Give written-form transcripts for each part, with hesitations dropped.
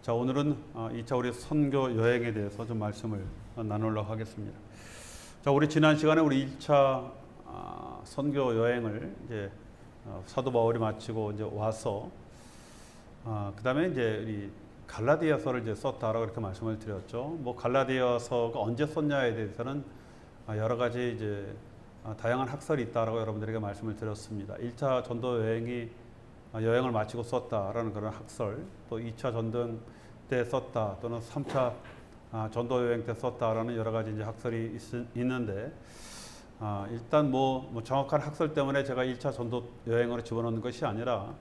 자, 오늘은 2차 우리 선교 여행에 대해서 좀 말씀을 나누려고 하겠습니다. 자, 우리 지난 시간에 우리 1차 선교 여행을 이제 사도 바울이 마치고 이제 와서 그다음에 이제 우리 갈라디아서를 이제 썼다라고 이렇게 말씀을 드렸죠. 뭐 갈라디아서가 언제 썼냐에 대해서는 여러 가지 이제 다양한 학설이 있다라고 여러분들에게 말씀을 드렸습니다. 1차 전도 여행이 여행을 마치고 썼다라는 그런 학설, 또 2차 전등 때 썼다, 또는 3차 전도 여행 때 썼다라는 여러 가지 이제 학설이 있는데, 일단 뭐 정확한 학설 때문에 제가 1차 전도 여행으로 집어넣는 것이 아니라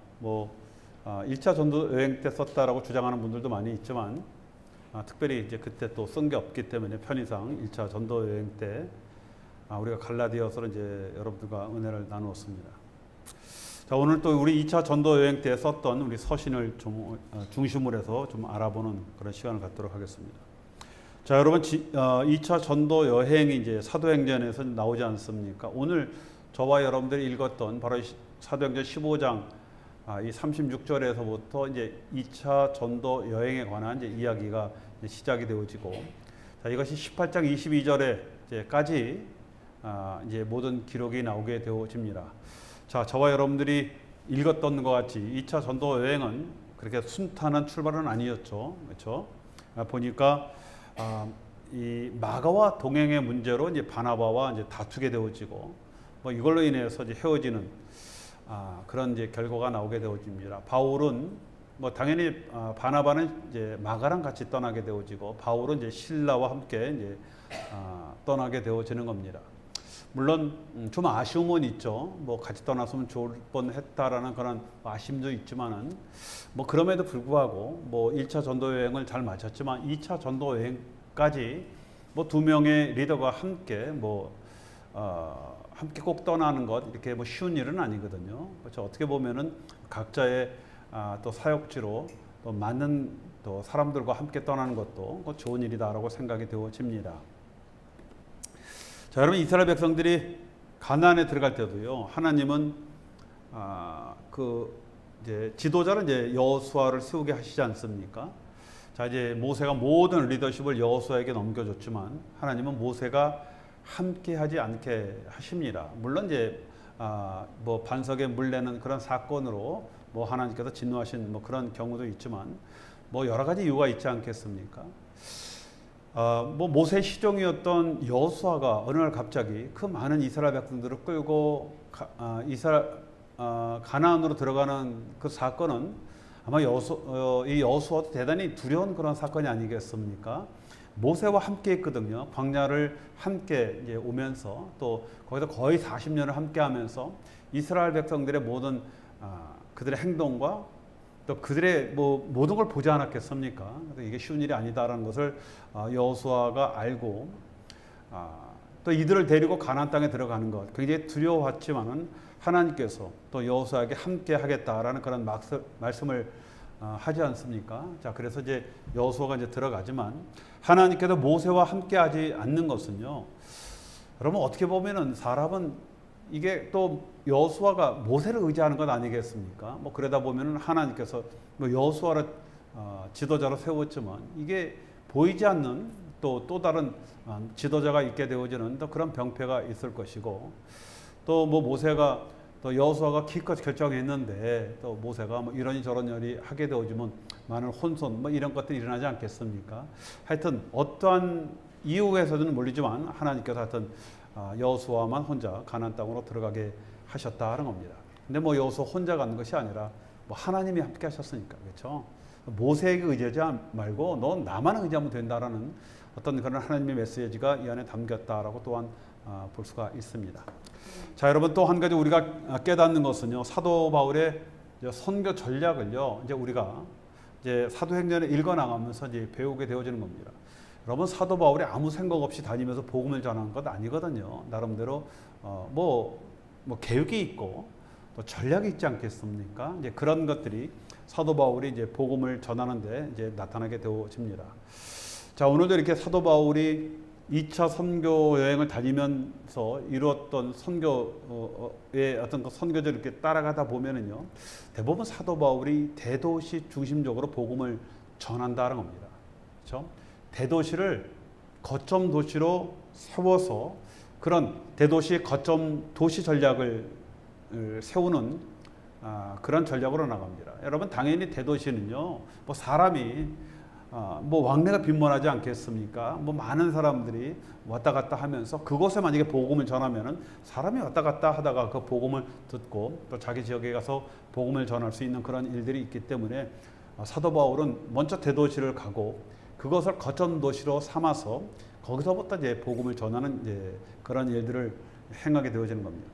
1차 전도 여행 때 썼다라고 주장하는 분들도 많이 있지만, 특별히 이제 그때 또 쓴 게 없기 때문에 편의상 1차 전도 여행 때 우리가 갈라디아서를 이제 여러분들과 은혜를 나누었습니다. 자, 오늘 또 우리 2차 전도 여행 때 썼던 우리 서신을 좀 중심으로 해서 좀 알아보는 그런 시간을 갖도록 하겠습니다. 자, 여러분 2차 전도 여행이 이제 사도행전에서 나오지 않습니까? 오늘 저와 여러분들이 읽었던 바로 사도행전 15장 이 36절에서부터 이제 2차 전도 여행에 관한 이제 이야기가 이제 시작이 되어지고, 자, 이것이 18장 22절에까지 이제 모든 기록이 나오게 되어집니다. 자, 저와 여러분들이 읽었던 것 같이 2차 전도 여행은 그렇게 순탄한 출발은 아니었죠. 그렇죠? 보니까 이 마가와 동행의 문제로 이제 바나바와 이제 다투게 되어지고, 뭐 이걸로 인해서 이제 헤어지는 그런 이제 결과가 나오게 되어집니다. 바울은 뭐 당연히 바나바는 이제 마가랑 같이 떠나게 되어지고, 바울은 이제 실라와 함께 이제 떠나게 되어지는 겁니다. 물론 좀 아쉬움은 있죠. 뭐 같이 떠났으면 좋을 뻔했다라는 그런 아쉬움도 있지만은, 뭐 그럼에도 불구하고 뭐 1차 전도 여행을 잘 마쳤지만 2차 전도 여행까지 뭐 두 명의 리더가 함께 함께 꼭 떠나는 것, 이렇게 뭐 쉬운 일은 아니거든요. 그렇죠? 어떻게 보면은 각자의 또 사역지로 또 많은 또 사람들과 함께 떠나는 것도 좋은 일이다라고 생각이 되어집니다. 자, 여러분, 이스라엘 백성들이 가나안에 들어갈 때도요, 하나님은 이제 지도자를 이제 여호수아를 세우게 하시지 않습니까? 자, 이제 모세가 모든 리더십을 여호수아에게 넘겨줬지만 하나님은 모세가 함께하지 않게 하십니다. 물론 이제 뭐 반석에 물 내는 그런 사건으로 뭐 하나님께서 진노하신 뭐 그런 경우도 있지만, 뭐 여러 가지 이유가 있지 않겠습니까? 뭐 모세 시종이었던 여호수아가 어느 날 갑자기 그 많은 이스라엘 백성들을 끌고 가나안으로 들어가는 그 사건은 아마 이 여호수아도 대단히 두려운 그런 사건이 아니겠습니까? 모세와 함께 했거든요. 광야를 함께 이제 오면서, 또 거기서 거의 40년을 함께 하면서 이스라엘 백성들의 모든 그들의 행동과 또 그들의 뭐 모든 걸 보지 않았겠습니까? 이게 쉬운 일이 아니다라는 것을 여호수아가 알고, 또 이들을 데리고 가나안 땅에 들어가는 것 굉장히 두려워했지만은 하나님께서 또 여호수아에게 함께 하겠다라는 그런 말씀을 하지 않습니까? 자, 그래서 이제 여호수아가 이제 들어가지만 하나님께서 모세와 함께하지 않는 것은요, 여러분 어떻게 보면은 사람은 이게 또 여호수아가 모세를 의지하는 것 아니겠습니까? 뭐 그러다 보면은 하나님께서 뭐 여호수아를 지도자로 세웠지만 이게 보이지 않는 또 다른 지도자가 있게 되어지는 또 그런 병폐가 있을 것이고, 또 뭐 모세가 또 여호수아가 기껏 결정했는데 또 모세가 뭐 이러니 저러니 하게 되어지면 많은 혼선 뭐 이런 것들이 일어나지 않겠습니까? 하여튼 어떠한 이유에서는 몰리지만 하나님께서 하여튼 여호수아만 혼자 가나안 땅으로 들어가게 하셨다는 겁니다. 근데 뭐 여호수아 혼자 가는 것이 아니라 뭐 하나님이 함께 하셨으니까, 그렇죠? 모세에게 의지하지 말고 넌 나만 의지하면 된다라는 어떤 그런 하나님의 메시지가 이 안에 담겼다라고 또한 볼 수가 있습니다. 자, 여러분, 또 한 가지 우리가 깨닫는 것은요, 사도 바울의 선교 전략을요, 이제 우리가 이제 사도행전을 읽어 나가면서 이제 배우게 되어지는 겁니다. 여러분, 사도 바울이 아무 생각 없이 다니면서 복음을 전하는 것 아니거든요. 나름대로 뭐 계획이 있고 또 전략이 있지 않겠습니까? 이제 그런 것들이 사도 바울이 이제 복음을 전하는데 이제 나타나게 되어집니다. 자, 오늘도 이렇게 사도 바울이 2차 선교 여행을 다니면서 이루었던 선교의 어떤 그 선교를 이렇게 따라가다 보면은요, 대부분 사도 바울이 대도시 중심적으로 복음을 전한다는 겁니다. 그렇죠? 대도시를 거점 도시로 세워서 그런 대도시 거점 도시 전략을 세우는 그런 전략으로 나갑니다. 여러분 당연히 대도시는요, 뭐 사람이 뭐 왕래가 빈번하지 않겠습니까? 뭐 많은 사람들이 왔다 갔다 하면서 그곳에 만약에 복음을 전하면은 사람이 왔다 갔다 하다가 그 복음을 듣고 또 자기 지역에 가서 복음을 전할 수 있는 그런 일들이 있기 때문에 사도 바울은 먼저 대도시를 가고 그것을 거점 도시로 삼아서 거기서부터 이제 복음을 전하는 이제 그런 일들을 행하게 되어지는 겁니다.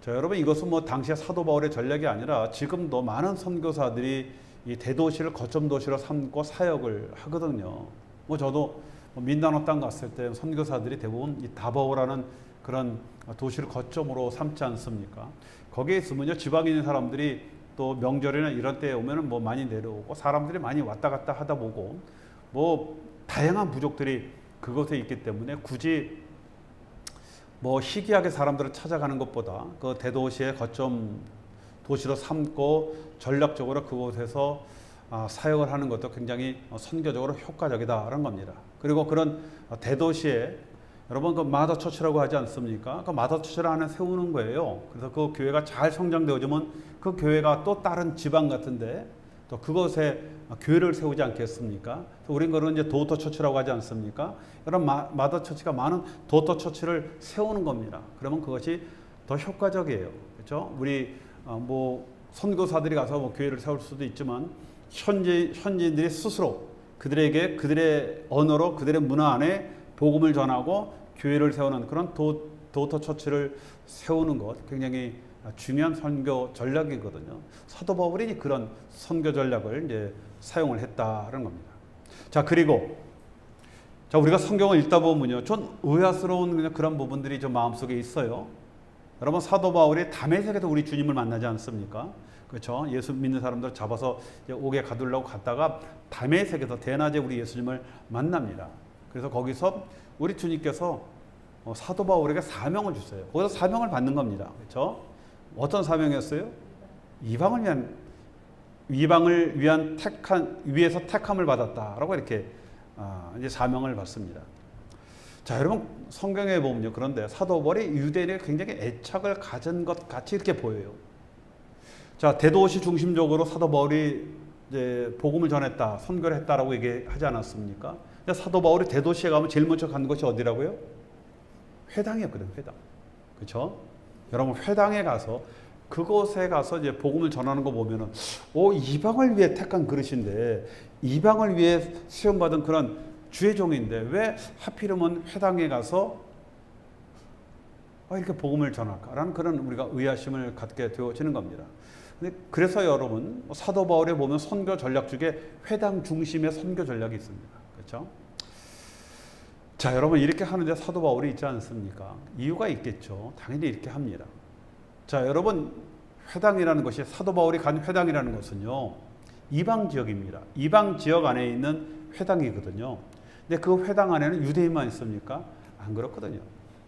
자, 여러분 이것은 뭐 당시에 사도 바울의 전략이 아니라 지금도 많은 선교사들이 이 대도시를 거점 도시로 삼고 사역을 하거든요. 뭐 저도 민다노 땅 갔을 때 선교사들이 대부분 이 다보라는 그런 도시를 거점으로 삼지 않습니까? 거기에 있으면요 지방에 있는 사람들이 또 명절이나 이런 때 오면은 뭐 많이 내려오고 사람들이 많이 왔다 갔다 하다 보고 뭐 다양한 부족들이 그곳에 있기 때문에 굳이 뭐 희귀하게 사람들을 찾아가는 것보다 그 대도시의 거점 도시로 삼고 전략적으로 그곳에서 사역을 하는 것도 굉장히 선교적으로 효과적이다라는 겁니다. 그리고 그런 대도시에 여러분 그 마더처치라고 하지 않습니까? 그 마더처치를 하나 세우는 거예요. 그래서 그 교회가 잘 성장되어지면 그 교회가 또 다른 지방 같은데 또 그것에 교회를 세우지 않겠습니까? 우린 그런 이제 도터처치라고 하지 않습니까? 이런 마더처치가 많은 도터처치를 세우는 겁니다. 그러면 그것이 더 효과적이에요. 그렇죠? 우리 뭐 선교사들이 가서 뭐 교회를 세울 수도 있지만 현지인들이 스스로 그들에게 그들의 언어로 그들의 문화 안에 복음을 전하고 교회를 세우는 그런 도터 처치를 세우는 것 굉장히 중요한 선교 전략이거든요. 사도 바울이 그런 선교 전략을 이제 사용을 했다는 겁니다. 자, 그리고 자, 우리가 성경을 읽다 보면요, 좀 의아스러운 그런 부분들이 좀 마음속에 있어요. 여러분 사도 바울이 다메섹에서 우리 주님을 만나지 않습니까? 그렇죠? 예수 믿는 사람들 잡아서 옥에 가두려고 갔다가 다메섹에서 대낮에 우리 예수님을 만납니다. 그래서 거기서 우리 주님께서 사도 바울에게 사명을 주세요. 거기서 사명을 받는 겁니다. 그렇죠? 어떤 사명이었어요? 이방을 위한 위에서 택함을 받았다라고 이렇게 이제 사명을 받습니다. 자, 여러분 성경에 보면요. 그런데 사도 바울이 유대인에게 굉장히 애착을 가진 것 같이 이렇게 보여요. 자, 대도시 중심적으로 사도 바울이 이제 복음을 전했다, 선교를 했다라고 얘기하지 않았습니까? 근데 사도 바울이 대도시에 가면 제일 먼저 간 곳이 어디라고요? 회당이었거든요, 회당. 그렇죠? 여러분 회당에 가서 그곳에 가서 이제 복음을 전하는 거 보면은 이방을 위해 택한 그릇인데 이방을 위해 시험받은 그런 주의 종인데 왜 하필이면 회당에 가서 이렇게 복음을 전할까라는 그런 우리가 의아심을 갖게 되어지는 겁니다. 그래서 여러분 사도 바울에 보면 선교 전략 중에 회당 중심의 선교 전략이 있습니다. 그렇죠? 자, 여러분 이렇게 하는데 사도 바울이 있지 않습니까? 이유가 있겠죠. 당연히 이렇게 합니다. 자, 여러분 회당이라는 것이 사도 바울이 간 회당이라는 것은요 이방 지역입니다. 이방 지역 안에 있는 회당이거든요. 근데 그 회당 안에는 유대인만 있습니까? 안 그렇거든요.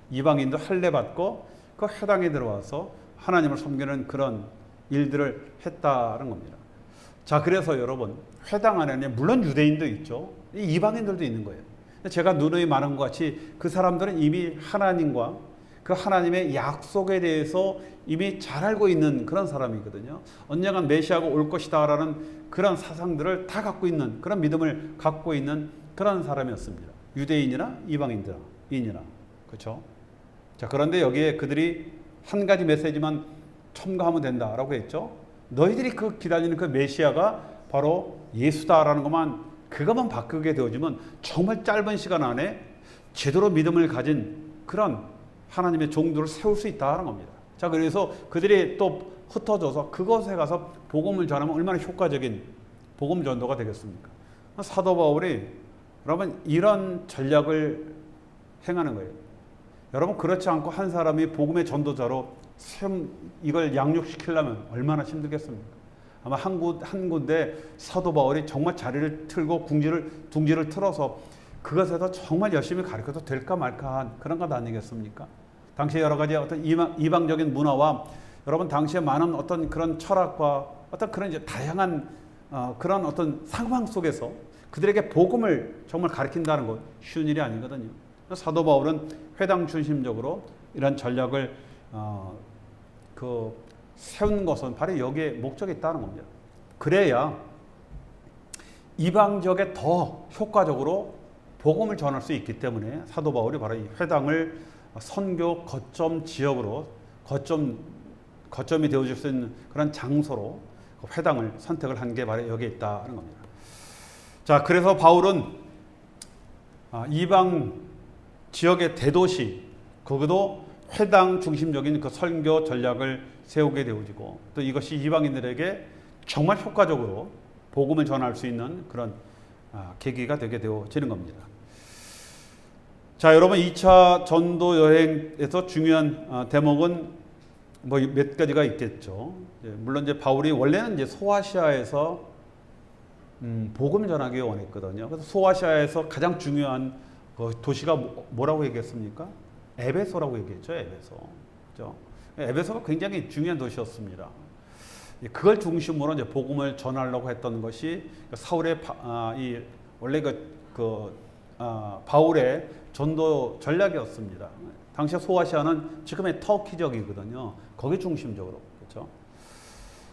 이방인도 할례 받고 그 회당에 들어와서 하나님을 섬기는 그런 일들을 했다는 겁니다. 자, 그래서 여러분 회당 안에는 물론 유대인도 있죠. 이방인들도 있는 거예요. 제가 누누이 말한 것 같이 그 사람들은 이미 하나님과 그 하나님의 약속에 대해서 이미 잘 알고 있는 그런 사람이거든요. 언젠간 메시아가 올 것이다라는 그런 사상들을 다 갖고 있는 그런 믿음을 갖고 있는 그런 사람이었습니다. 유대인이나 이방인이나 그렇죠. 자, 그런데 여기에 그들이 한 가지 메시지만 첨가하면 된다라고 했죠. 너희들이 그 기다리는 그 메시아가 바로 예수다라는 그것만 바꾸게 되어지면 정말 짧은 시간 안에 제대로 믿음을 가진 그런 하나님의 종들을 세울 수 있다는 겁니다. 자, 그래서 그들이 또 흩어져서 그곳에 가서 복음을 전하면 얼마나 효과적인 복음 전도가 되겠습니까? 사도 바울이 여러분 이런 전략을 행하는 거예요. 여러분 그렇지 않고 한 사람이 복음의 전도자로 이걸 양육시키려면 얼마나 힘들겠습니까? 아마 한 군데 사도 바울이 정말 자리를 틀고 둥지를 틀어서 그것에서 정말 열심히 가르쳐도 될까 말까한 그런 것 아니겠습니까? 당시에 여러 가지 어떤 이방적인 문화와 여러분 당시에 많은 어떤 그런 철학과 어떤 그런 이제 다양한 그런 어떤 상황 속에서 그들에게 복음을 정말 가르친다는 것 쉬운 일이 아니거든요. 사도 바울은 회당 중심적으로 이런 전략을 세운 것은 바로 여기에 목적이 있다는 겁니다. 그래야 이방 지역에 더 효과적으로 복음을 전할 수 있기 때문에 사도 바울이 바로 이 회당을 선교 거점 지역으로 거점이 되어줄 수 있는 그런 장소로 회당을 선택을 한 게 바로 여기에 있다는 겁니다. 자, 그래서 바울은 이방 지역의 대도시, 거기도 회당 중심적인 그 선교 전략을 세우게 되어지고 또 이것이 이방인들에게 정말 효과적으로 복음을 전할 수 있는 그런 계기가 되게 되어지는 겁니다. 자, 여러분 2차 전도 여행에서 중요한 대목은 뭐 몇 가지가 있겠죠. 물론 이제 바울이 원래는 이제 소아시아에서 복음을 전하기 원했거든요. 그래서 소아시아에서 가장 중요한 도시가 뭐라고 얘기했습니까? 에베소라고 얘기했죠. 에베소. 그렇죠? 에베소가 굉장히 중요한 도시였습니다. 그걸 중심으로 이제 복음을 전하려고 했던 것이 사울의 원래 바울의 전도 전략이었습니다. 당시 소아시아는 지금의 터키 지역이거든요. 거기 중심적으로. 그렇죠?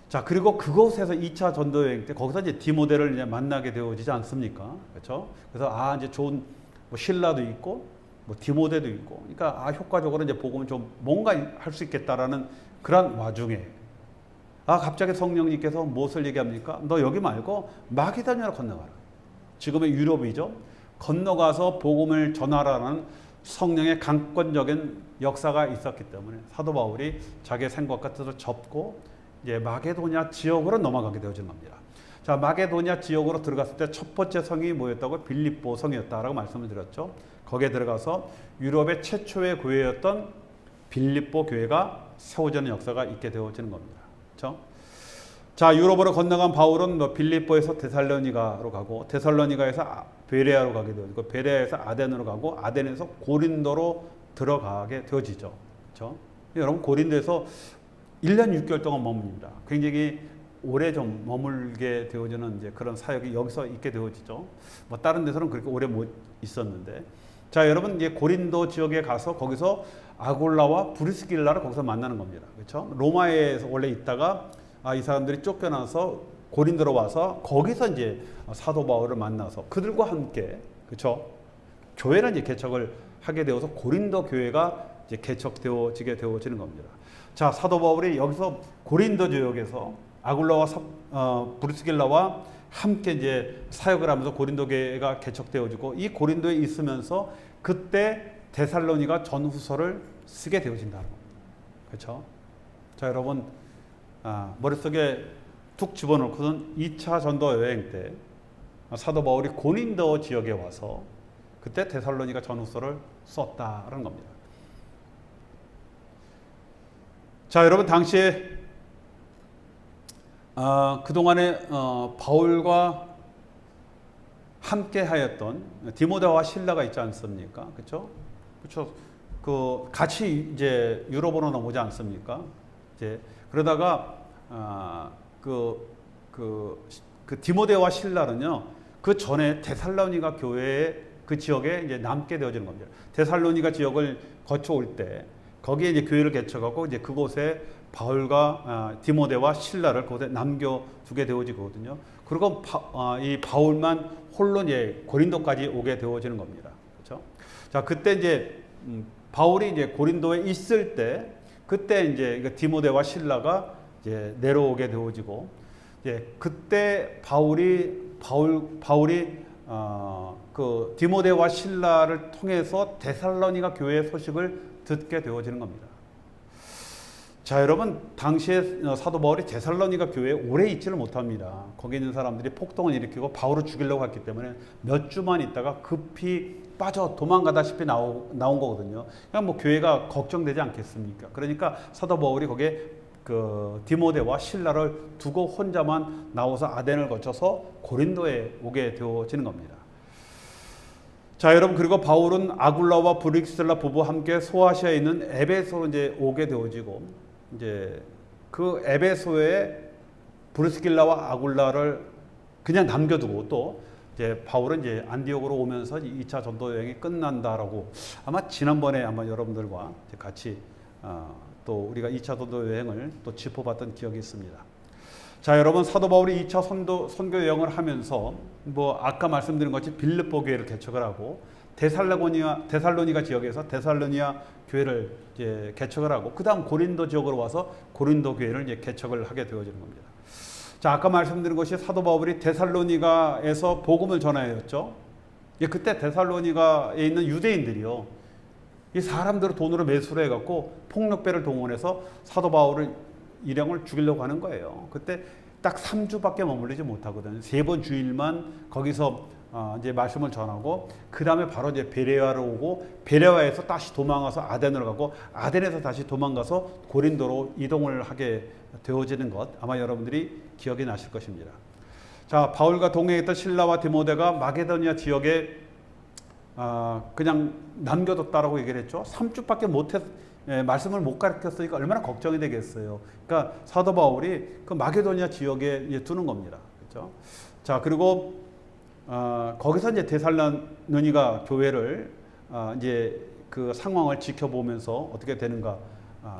자, 그리고 그곳에서 2차 전도 여행 때 거기서 이제 디모데를 이제 만나게 되어지지 않습니까? 그렇죠? 그래서 이제 좋은 뭐 신라도 있고 뭐 디모데도 있고, 그러니까 효과적으로 이제 복음을 좀 뭔가 할 수 있겠다라는 그런 와중에 갑자기 성령님께서 무엇을 얘기합니까? 너 여기 말고 마게도냐로 건너가라. 지금의 유럽이죠. 건너가서 복음을 전하라는 성령의 강권적인 역사가 있었기 때문에 사도 바울이 자기의 생각과 뜻을 접고 이제 마게도냐 지역으로 넘어가게 되어진 겁니다. 자, 마게도냐 지역으로 들어갔을 때 첫 번째 성이 뭐였다고? 빌립보 성이었다라고 말씀을 드렸죠. 거기에 들어가서 유럽의 최초의 교회였던 빌립보 교회가 세워지는 역사가 있게 되어지는 겁니다. 그렇죠? 자, 유럽으로 건너간 바울은 빌립보에서 데살로니가로 가고 데살로니가에서 베레아로 가게 되어지고 베레아에서 아덴으로 가고 아덴에서 고린도로 들어가게 되어지죠. 그렇죠? 여러분 고린도에서 1년 6개월 동안 머뭅니다. 굉장히 오래 좀 머물게 되어지는 이제 그런 사역이 여기서 있게 되어지죠. 뭐 다른 데서는 그렇게 오래 못 있었는데, 자, 여러분 이제 고린도 지역에 가서 거기서 아굴라와 브리스길라를 거기서 만나는 겁니다. 그렇죠? 로마에서 원래 있다가 이 사람들이 쫓겨나서 고린도로 와서 거기서 이제 사도 바울을 만나서 그들과 함께, 그렇죠? 교회를 이제 개척을 하게 되어서 고린도 교회가 이제 개척되어지게 되어지는 겁니다. 자, 사도 바울이 여기서 고린도 지역에서 아굴라와 브리스길라와 함께 이제 사역을 하면서 고린도 교회가 개척되어지고 이 고린도에 있으면서 그때 데살로니가 전후서를 쓰게 되어진다는 겁니다. 그렇죠? 자, 여러분 머릿속에 툭 집어넣고는 2차 전도 여행 때 사도 바울이 고린도 지역에 와서 그때 데살로니가 전후서를 썼다는 겁니다. 자, 여러분 당시에 그동안에 바울과 함께 하였던 디모데와 실라가 있지 않습니까? 그렇죠? 그렇죠. 같이 이제 유럽으로 넘어오지 않습니까? 이제 그러다가 디모데와 실라는요, 그 전에 데살로니가 교회의 그 지역에 이제 남게 되어지는 겁니다. 데살로니가 지역을 거쳐올 때 거기에 이제 교회를 개척하고 이제 그곳에 바울과 디모데와 실라를 그곳에 남겨두게 되어지거든요. 그리고 이 바울만 홀로 이제 고린도까지 오게 되어지는 겁니다. 그렇죠? 자, 그때 이제 바울이 이제 고린도에 있을 때 그때 이제 디모데와 실라가 이제 내려오게 되어지고, 이제 그때 바울이 그 디모데와 실라를 통해서 데살로니가 교회의 소식을 듣게 되어지는 겁니다. 자, 여러분 당시에 사도 바울이 데살로니가 교회에 오래 있지를 못합니다. 거기 있는 사람들이 폭동을 일으키고 바울을 죽이려고 했기 때문에 몇 주만 있다가 급히 빠져 도망가다시피 나온 거거든요. 그러니까 뭐 교회가 걱정되지 않겠습니까? 그러니까 사도 바울이 거기에 그 디모데와 실라를 두고 혼자만 나와서 아덴을 거쳐서 고린도에 오게 되어지는 겁니다. 자, 여러분 그리고 바울은 아굴라와 브리스길라 부부와 함께 소아시아에 있는 에베소로 이제 오게 되어지고, 이제 그 에베소에 브리스길라와 아굴라를 그냥 남겨두고 또 이제 바울은 이제 안디옥으로 오면서 2차 전도 여행이 끝난다라고 아마 지난번에 아마 여러분들과 같이 또 우리가 2차 전도 여행을 또 짚어봤던 기억이 있습니다. 자, 여러분 사도 바울이 2차 선교 여행을 하면서 뭐 아까 말씀드린 것이 빌립보 교회를 개척을 하고 데살로니가 지역에서 데살로니아 교회를 이제 개척을 하고 그다음 고린도 지역으로 와서 고린도 교회를 이제 개척을 하게 되어지는 겁니다. 자, 아까 말씀드린 것이 사도 바울이 데살로니가에서 복음을 전하였죠. 그때 데살로니가에 있는 유대인들이요, 이 사람들을 돈으로 매수를 해갖고 폭력배를 동원해서 사도 바울을 일행을 죽이려고 하는 거예요. 그때 딱 3주밖에 머물리지 못하거든요. 3번 주일만 거기서 이제 말씀을 전하고 그 다음에 바로 이제 베레아로 오고 베레아에서 다시 도망가서 아덴으로 가고 아덴에서 다시 도망가서 고린도로 이동을 하게 되어지는 것 아마 여러분들이 기억이 나실 것입니다. 자, 바울과 동행했던 실라와 디모데가 마게도니아 지역에 그냥 남겨뒀다라고 얘기를 했죠. 3주밖에 말씀을 못 가르쳤으니까 얼마나 걱정이 되겠어요. 그러니까 사도 바울이 그 마게도니아 지역에 두는 겁니다. 그렇죠? 자, 그리고 거기서 이제 데살로니가 교회를 이제 그 상황을 지켜보면서 어떻게 되는가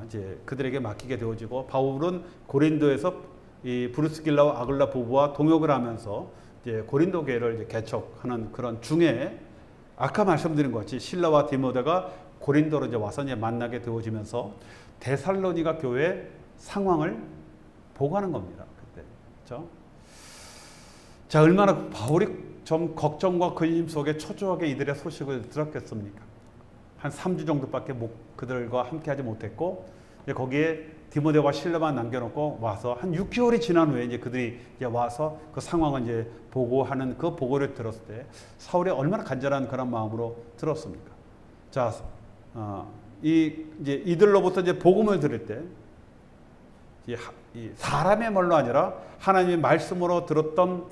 이제 그들에게 맡기게 되어지고 바울은 고린도에서 이 브루스길라와 아글라 부부와 동역을 하면서 이제 고린도 교회를 이제 개척하는 그런 중에 아까 말씀드린 것 같이 실라와 디모데가 고린도로 이제 와서 이제 만나게 되어지면서 데살로니가 교회 상황을 보고하는 겁니다. 그때. 그렇죠? 자, 얼마나 바울이 좀 걱정과 근심 속에 초조하게 이들의 소식을 들었겠습니까? 한 3주 정도밖에 그들과 함께 하지 못했고 거기에 디모데와 실라만 남겨놓고 와서 한 6개월이 지난 후에 이제 그들이 이제 와서 그 상황을 이제 보고하는 그 보고를 들었을 때 사울이 얼마나 간절한 그런 마음으로 들었습니까? 자, 이제 이들로부터 이제 복음을 들을 때 이 사람의 말로 아니라 하나님의 말씀으로 들었던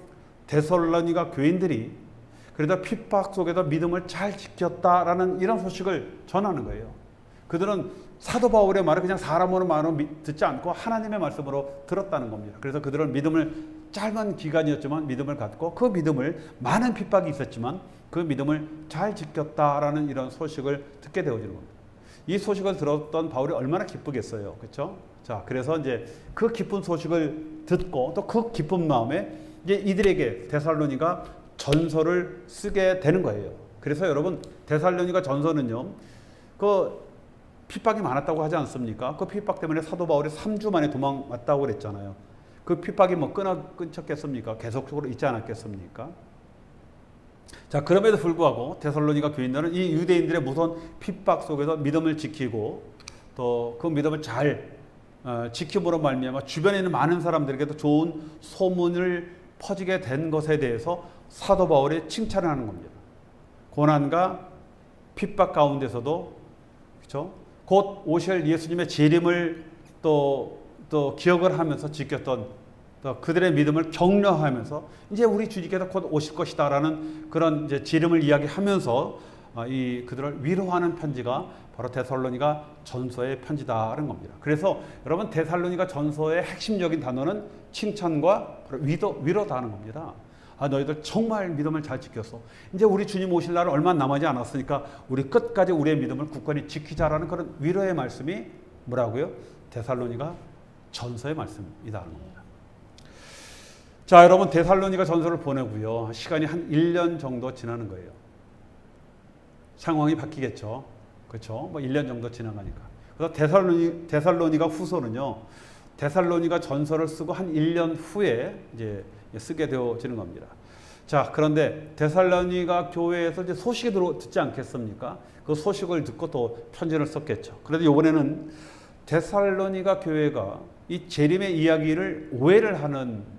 데살로니가 교인들이 그래도 핍박 속에도 믿음을 잘 지켰다라는 이런 소식을 전하는 거예요. 그들은 사도 바울의 말을 그냥 사람으로 말로 듣지 않고 하나님의 말씀으로 들었다는 겁니다. 그래서 그들은 믿음을 짧은 기간이었지만 믿음을 갖고 그 믿음을 많은 핍박이 있었지만 그 믿음을 잘 지켰다라는 이런 소식을 듣게 되어지는 겁니다. 이 소식을 들었던 바울이 얼마나 기쁘겠어요. 그렇죠? 자, 그래서 이제 그 기쁜 소식을 듣고 또 그 기쁜 마음에 이제 이들에게 데살로니가 전서를 쓰게 되는 거예요. 그래서 여러분 데살로니가 전서는요, 그 핍박이 많았다고 하지 않습니까? 그 핍박 때문에 사도 바울이 3주 만에 도망왔다고 그랬잖아요. 그 핍박이 뭐 끊쳤겠습니까? 계속적으로 있지 않았겠습니까? 자, 그럼에도 불구하고 데살로니가 교인들은 이 유대인들의 무서운 핍박 속에서 믿음을 지키고 또 그 믿음을 잘 지킴으로 말미암아 주변에 있는 많은 사람들에게도 좋은 소문을 퍼지게 된 것에 대해서 사도 바울이 칭찬을 하는 겁니다. 고난과 핍박 가운데서도 그렇죠? 곧 오실 예수님의 재림을 또 기억을 하면서 지켰던 또 그들의 믿음을 격려하면서 이제 우리 주님께서 곧 오실 것이다라는 그런 이제 재림을 이야기하면서 이 그들을 위로하는 편지가 바로 데살로니가 전서의 편지다라는 겁니다. 그래서 여러분 데살로니가 전서의 핵심적인 단어는 칭찬과 위로다는 겁니다. 너희들 정말 믿음을 잘 지켰어. 이제 우리 주님 오실 날은 얼마 남지 않았으니까 우리 끝까지 우리의 믿음을 굳건히 지키자라는 그런 위로의 말씀이 뭐라고요? 데살로니가 전서의 말씀이다는 겁니다. 자, 여러분 데살로니가 전서를 보내고요. 시간이 한 1년 정도 지나는 거예요. 상황이 바뀌겠죠. 그렇죠? 뭐 1년 정도 지나가니까. 그래서 데살로니가 후서는요. 데살로니가 전서를 쓰고 한 1년 후에 이제 쓰게 되어지는 겁니다. 자, 그런데 데살로니가 교회에서 이제 소식이 듣지 않겠습니까? 그 소식을 듣고 또 편지를 썼겠죠. 그런데 이번에는 데살로니가 교회가 이 재림의 이야기를 오해를 하는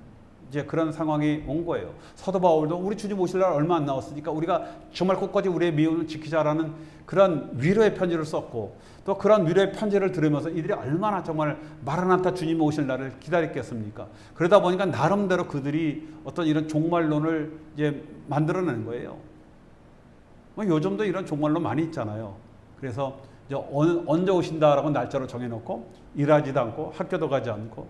이제 그런 상황이 온 거예요. 사도 바울도 우리 주님 오실 날 얼마 안 남았으니까 우리가 정말 끝까지 우리의 믿음을 지키자라는 그런 위로의 편지를 썼고 또 그런 위로의 편지를 들으면서 이들이 얼마나 정말 마라나타 주님 오실 날을 기다렸겠습니까? 그러다 보니까 나름대로 그들이 어떤 이런 종말론을 이제 만들어내는 거예요. 뭐 요즘도 이런 종말론 많이 있잖아요. 그래서 이제 언제 오신다라고 날짜로 정해놓고 일하지도 않고 학교도 가지 않고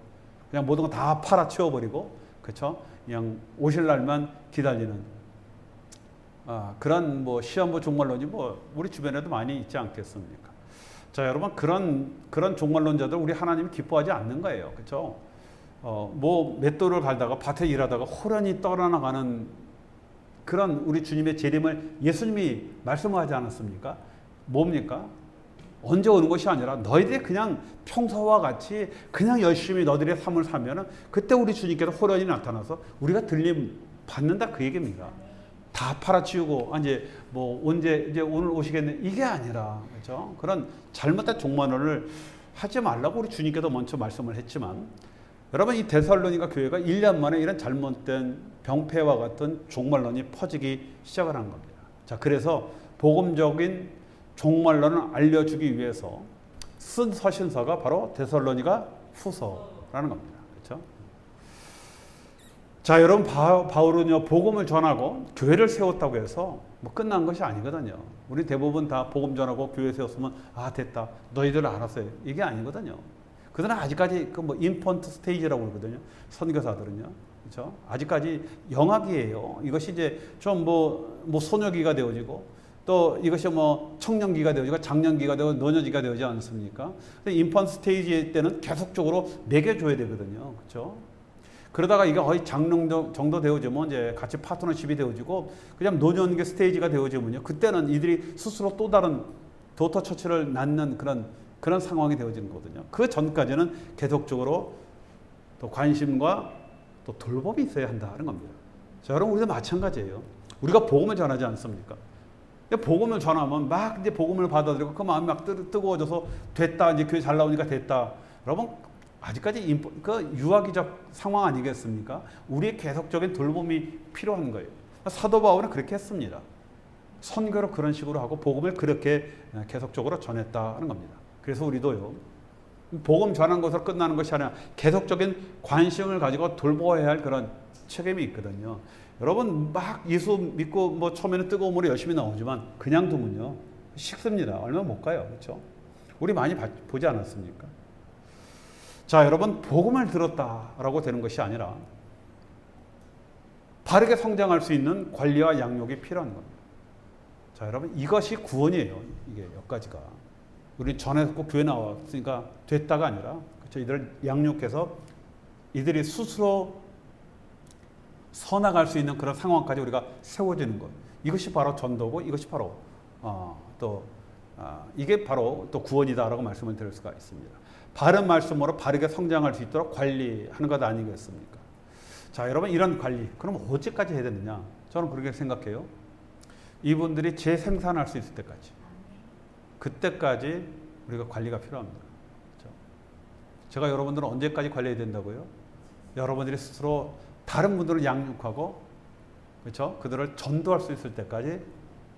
그냥 모든 거 다 팔아 치워버리고 그렇죠? 그냥 오실 날만 기다리는 그런 뭐 시한부 종말론이 뭐 우리 주변에도 많이 있지 않겠습니까? 자, 여러분 그런 종말론자들 우리 하나님이 기뻐하지 않는 거예요, 그렇죠? 뭐 맷돌을 갈다가 밭에 일하다가 호련히 떠나가는 그런 우리 주님의 재림을 예수님이 말씀하지 않았습니까? 뭡니까? 언제 오는 것이 아니라 너희들이 그냥 평소와 같이 그냥 열심히 너희들의 삶을 살면은 그때 우리 주님께서 호련히 나타나서 우리가 들림 받는다 그 얘기입니다. 다 팔아치우고 이제 뭐 언제 이제 오늘 오시겠네 이게 아니라 그렇죠? 그런 잘못된 종말론을 하지 말라고 우리 주님께서 먼저 말씀을 했지만 여러분 이 데살로니가 교회가 1년 만에 이런 잘못된 병폐와 같은 종말론이 퍼지기 시작을 한 겁니다. 자, 그래서 복음적인 종말론을 알려주기 위해서 쓴 서신서가 바로 데살로니가 후서라는 겁니다. 그렇죠? 자, 여러분 바울은요 복음을 전하고 교회를 세웠다고 해서 뭐 끝난 것이 아니거든요. 우리 대부분 다 복음 전하고 교회 세웠으면 됐다. 너희들 알았어. 이게 아니거든요. 그들은 아직까지 그 뭐 인펀트 스테이지라고 그러거든요. 선교사들은요. 그렇죠? 아직까지 영학이에요. 이것이 이제 좀 뭐 소녀기가 되어지고 또 이것이 뭐 청년기가 되어지고 장년기가 되고 노년기가 되어지 않습니까? 인펀트 스테이지 때는 계속적으로 먹여줘야 되거든요. 그렇죠? 그러다가 이게 거의 장년 정도 되어지면 이제 같이 파트너십이 되어지고 그냥 노년기 스테이지가 되어지면요. 그때는 이들이 스스로 또 다른 도터 처치를 낳는 그런 상황이 되어지는 거거든요. 그 전까지는 계속적으로 또 관심과 또 돌봄이 있어야 한다는 겁니다. 자, 여러분 우리도 마찬가지예요. 우리가 복음을 전하지 않습니까? 복음을 전하면 막 이제 복음을 받아들이고 그 마음이 막 뜨거워져서 됐다 이제 교회 잘 나오니까 됐다. 여러분 아직까지 그 유아기적 상황 아니겠습니까? 우리의 계속적인 돌봄이 필요한 거예요. 사도 바울은 그렇게 했습니다. 선교로 그런 식으로 하고 복음을 그렇게 계속적으로 전했다는 겁니다. 그래서 우리도요. 복음 전한 것으로 끝나는 것이 아니라 계속적인 관심을 가지고 돌보아야 할 그런 책임이 있거든요. 여러분 막 예수 믿고 뭐 처음에는 뜨거운 물에 열심히 나오지만 그냥 두면요 식습니다. 얼마 못 가요. 그렇죠? 우리 많이 보지 않았습니까? 자, 여러분 복음을 들었다라고 되는 것이 아니라 바르게 성장할 수 있는 관리와 양육이 필요한 겁니다. 자, 여러분 이것이 구원이에요. 이게 여기까지가. 우리 전에도 교회 나왔으니까 됐다가 아니라 그렇죠? 이들을 양육해서 이들이 스스로 서나갈 수 있는 그런 상황까지 우리가 세워지는 것. 이것이 바로 전도고 이것이 바로 이게 바로 또 구원이다라고 말씀을 드릴 수가 있습니다. 바른 말씀으로 바르게 성장할 수 있도록 관리하는 것 아니겠습니까? 자, 여러분 이런 관리 그럼 언제까지 해야 되느냐? 저는 그렇게 생각해요. 이분들이 재생산할 수 있을 때까지. 그때까지 우리가 관리가 필요합니다. 그렇죠? 제가 여러분들은 언제까지 관리해야 된다고요? 여러분들이 스스로 다른 분들을 양육하고 그렇죠? 그들을 전도할 수 있을 때까지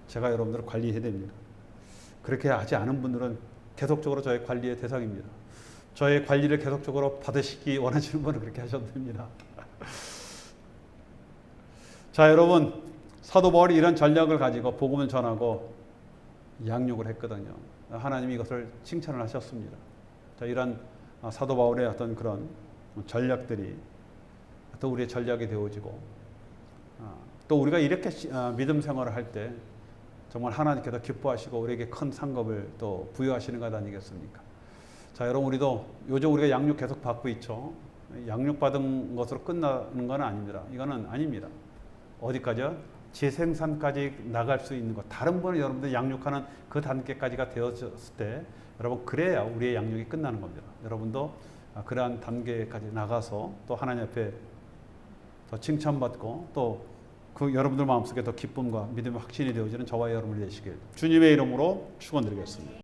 제가 여러분들을 관리해야 됩니다. 그렇게 하지 않은 분들은 계속적으로 저의 관리의 대상입니다. 저의 관리를 계속적으로 받으시기 원하시는 분은 그렇게 하셔도 됩니다. 자, 여러분 사도 바울이 이런 전략을 가지고 복음을 전하고 양육을 했거든요. 하나님이 이것을 칭찬을 하셨습니다. 자, 이런 사도 바울의 어떤 그런 전략들이 또 우리의 전략이 되어지고 또 우리가 이렇게 믿음 생활을 할 때 정말 하나님께서 기뻐하시고 우리에게 큰 상급을 또 부여하시는 것 아니겠습니까? 자, 여러분 우리도 요즘 우리가 양육 계속 받고 있죠. 양육받은 것으로 끝나는 건 아닙니다. 이거는 아닙니다. 어디까지요? 재생산까지 나갈 수 있는 것. 다른 분을 여러분들 양육하는 그 단계까지가 되었을 때 여러분 그래야 우리의 양육이 끝나는 겁니다. 여러분도 그러한 단계까지 나가서 또 하나님 앞에 더 칭찬받고 또 그 여러분들 마음속에 더 기쁨과 믿음의 확신이 되어지는 저와 여러분이 되시길 주님의 이름으로 축원드리겠습니다.